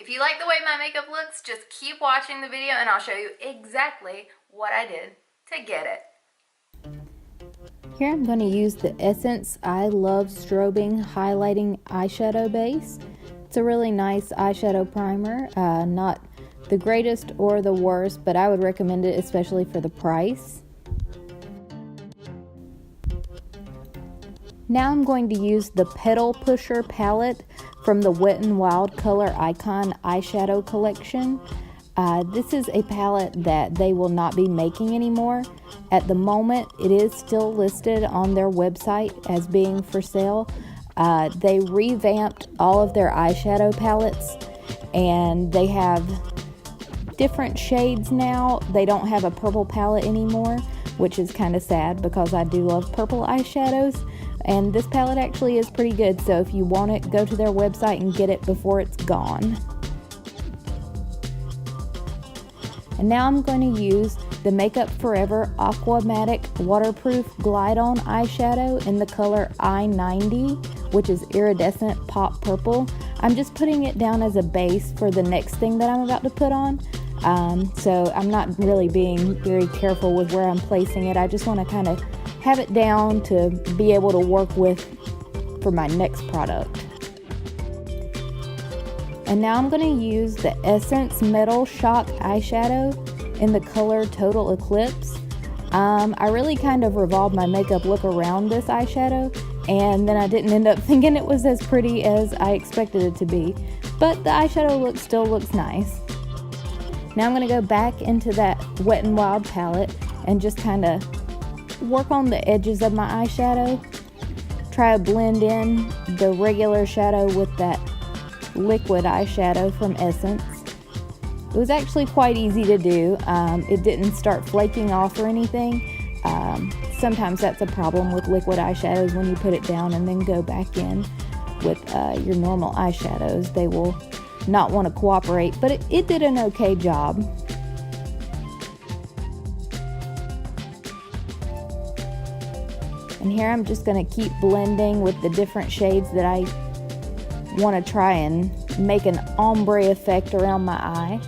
If you like the way my makeup looks, just keep watching the video and I'll show you exactly what I did to get it. Here I'm going to use the Essence I Love Strobing Highlighting Eyeshadow Base. It's a really nice eyeshadow primer, not the greatest or the worst, but I would recommend it especially for the price. Now I'm going to use the Petal Pusher palette from the Wet n Wild Color Icon eyeshadow collection. This is a palette that they will not be making anymore. At the moment, it is still listed on their website as being for sale. They revamped all of their eyeshadow palettes and they have different shades now. They don't have a purple palette anymore, which is kind of sad because I do love purple eyeshadows. And this palette actually is pretty good, so if you want it, go to their website and get it before it's gone. And now I'm going to use the Makeup Forever Aqua Matic Waterproof Glide On Eyeshadow in the color I-90, which is Iridescent Pop Purple. I'm just putting it down as a base for the next thing that I'm about to put on. So I'm not really being very careful with where I'm placing it. I just want to kind of have it down to be able to work with for my next product. And now I'm going to use the Essence Metal Shock eyeshadow in the color Total Eclipse. I really kind of revolved my makeup look around this eyeshadow, and then I didn't end up thinking it was as pretty as I expected it to be, but the eyeshadow look still looks nice. Now I'm going to go back into that Wet n Wild palette and just kind of work on the edges of my eyeshadow. Try to blend in the regular shadow with that liquid eyeshadow from Essence. It was actually quite easy to do. It didn't start flaking off or anything. Sometimes that's a problem with liquid eyeshadows. When you put it down and then go back in with your normal eyeshadows, they will not want to cooperate, but it did an okay job. And here I'm just going to keep blending with the different shades that I want to try and make an ombre effect around my eye.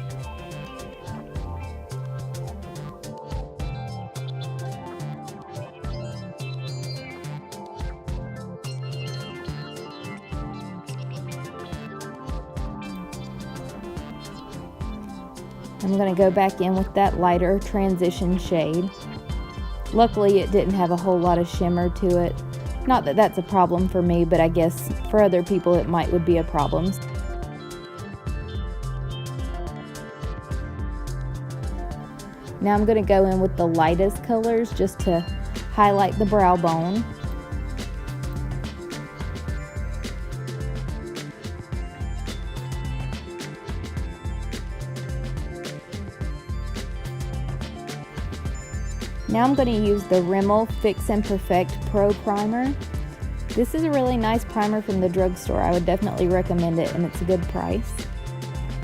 I'm going to go back in with that lighter transition shade. Luckily, it didn't have a whole lot of shimmer to it. Not that that's a problem for me, but I guess for other people it would be a problem. Now I'm going to go in with the lightest colors just to highlight the brow bone. Now I'm going to use the Rimmel Fix and Perfect Pro Primer. This is a really nice primer from the drugstore. I would definitely recommend it, and it's a good price.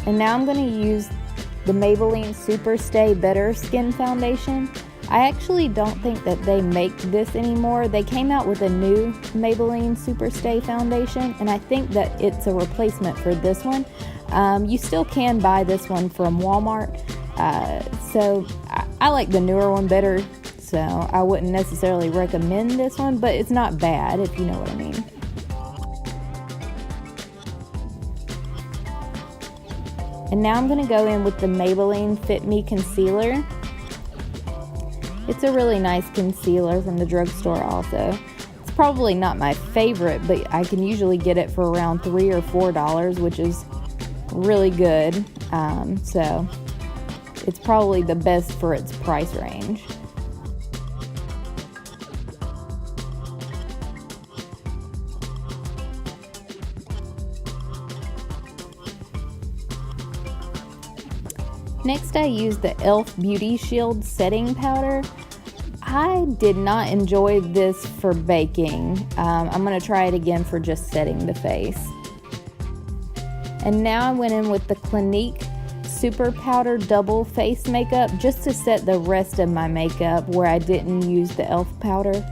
And now I'm going to use the Maybelline Super Stay Better Skin Foundation. I actually don't think that they make this anymore. They came out with a new Maybelline Super Stay Foundation, and I think that it's a replacement for this one. You still can buy this one from Walmart. So I like the newer one better, so I wouldn't necessarily recommend this one, but it's not bad if you know what I mean. And now I'm going to go in with the Maybelline Fit Me Concealer. It's a really nice concealer from the drugstore also. It's probably not my favorite, but I can usually get it for around $3 or $4, which is really good. So it's probably the best for its price range. Next, I used the e.l.f. Beauty Shield Setting Powder. I did not enjoy this for baking. I'm going to try it again for just setting the face. And now I went in with the Clinique Superpowder Double Face Makeup just to set the rest of my makeup where I didn't use the e.l.f. powder.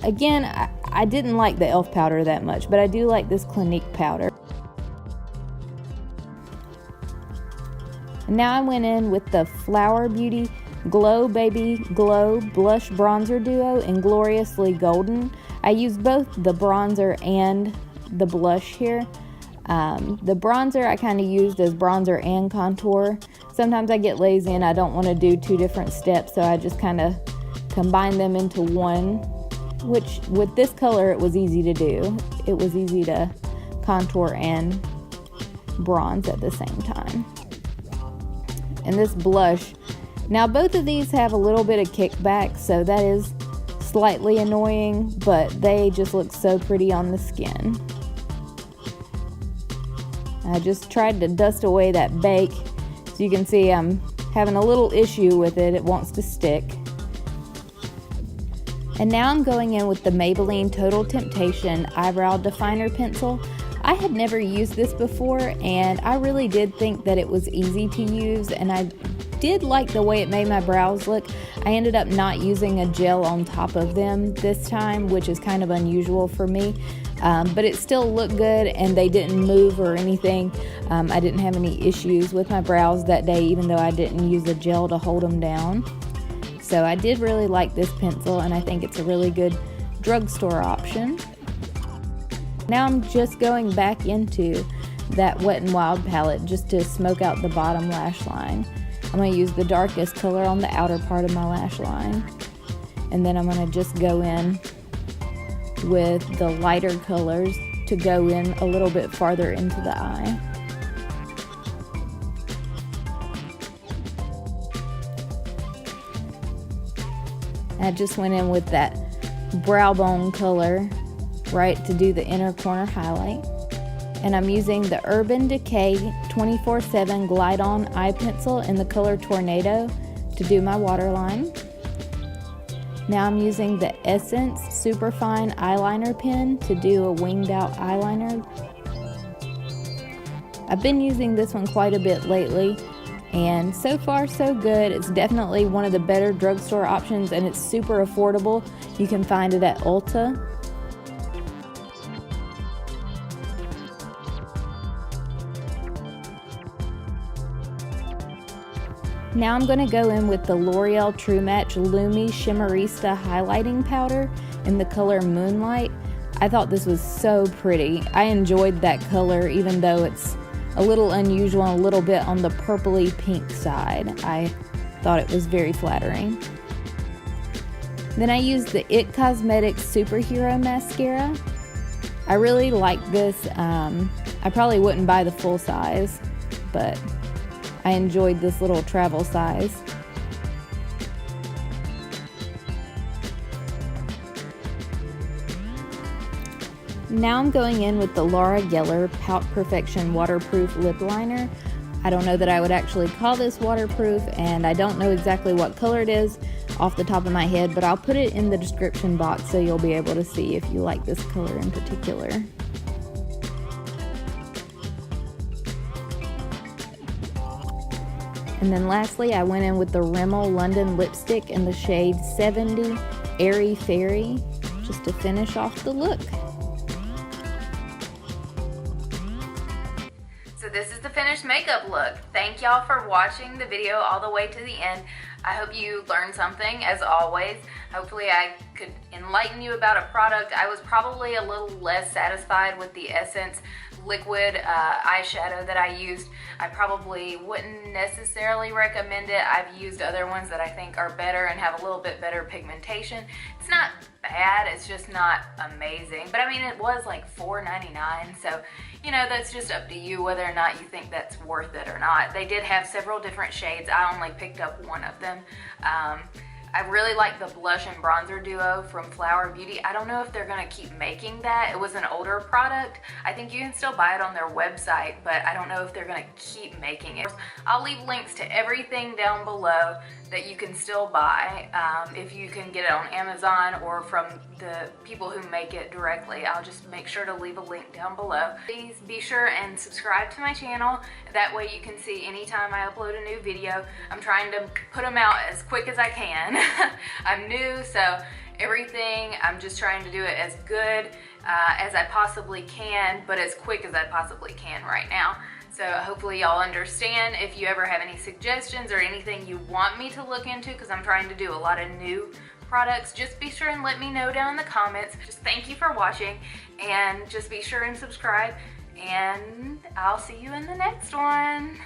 Again, I didn't like the e.l.f. powder that much, but I do like this Clinique powder. And now I went in with the Flower Beauty Glow Baby Glow Blush Bronzer Duo in Gloriously Golden. I used both the bronzer and the blush here. The bronzer I kind of used as bronzer and contour. Sometimes I get lazy and I don't want to do two different steps, so I just kind of combine them into one, which with this color it was easy to do. It was easy to contour and bronze at the same time. And this blush, now both of these have a little bit of kickback, so that is slightly annoying, but they just look so pretty on the skin. I just tried to dust away that bake, so you can see I'm having a little issue with it. It wants to stick. And now I'm going in with the Maybelline Total Temptation Eyebrow Definer Pencil. I had never used this before, and I really did think that it was easy to use, and I did like the way it made my brows look. I ended up not using a gel on top of them this time, which is kind of unusual for me, but it still looked good and they didn't move or anything. I didn't have any issues with my brows that day, even though I didn't use a gel to hold them down. So I did really like this pencil, and I think it's a really good drugstore option. Now I'm just going back into that Wet n Wild palette just to smoke out the bottom lash line. I'm going to use the darkest color on the outer part of my lash line. And then I'm going to just go in with the lighter colors to go in a little bit farther into the eye. I just went in with that brow bone color right to do the inner corner highlight. And I'm using the Urban Decay 24/7 Glide On Eye Pencil in the color Tornado to do my waterline. Now I'm using the Essence Superfine Eyeliner pen to do a winged out eyeliner. I've been using this one quite a bit lately, and so far so good. It's definitely one of the better drugstore options, and it's super affordable. You can find it at Ulta. Now I'm going to go in with the L'Oreal True Match Lumi Shimmerista Highlighting Powder in the color Moonlight. I thought this was so pretty. I enjoyed that color, even though it's a little unusual and a little bit on the purpley pink side. I thought it was very flattering. Then I used the IT Cosmetics Superhero Mascara. I really like this. I probably wouldn't buy the full size, but I enjoyed this little travel size. Now I'm going in with the Laura Geller Pout Perfection Waterproof Lip Liner. I don't know that I would actually call this waterproof, and I don't know exactly what color it is off the top of my head, but I'll put it in the description box so you'll be able to see if you like this color in particular. And then lastly, I went in with the Rimmel London lipstick in the shade 70 Airy Fairy, just to finish off the look. So this is the finished makeup look. Thank y'all for watching the video all the way to the end. I hope you learned something, as always. Hopefully I could enlighten you about a product. I was probably a little less satisfied with the Essence liquid eyeshadow that I used. I probably wouldn't necessarily recommend it. I've used other ones that I think are better and have a little bit better pigmentation. It's not bad, it's just not amazing. But I mean, it was like $4.99, so you know, that's just up to you whether or not you think that's worth it or not. They did have several different shades. I only picked up one of them. I really like the blush and bronzer duo from Flower Beauty. I don't know if they're gonna keep making that. It was an older product. I think you can still buy it on their website, but I don't know if they're gonna keep making it. I'll leave links to everything down below that you can still buy if you can get it on Amazon or from the people who make it directly. I'll just make sure to leave a link down below. Please be sure and subscribe to my channel. That way you can see anytime I upload a new video. I'm trying to put them out as quick as I can. I'm new, so everything, I'm just trying to do it as good as I possibly can, but as quick as I possibly can right now. So So hopefully y'all understand. If you ever have any suggestions or anything you want me to look into, because I'm trying to do a lot of new products, just be sure and let me know down in the comments. Just thank you for watching, and just be sure and subscribe, and I'll see you in the next one.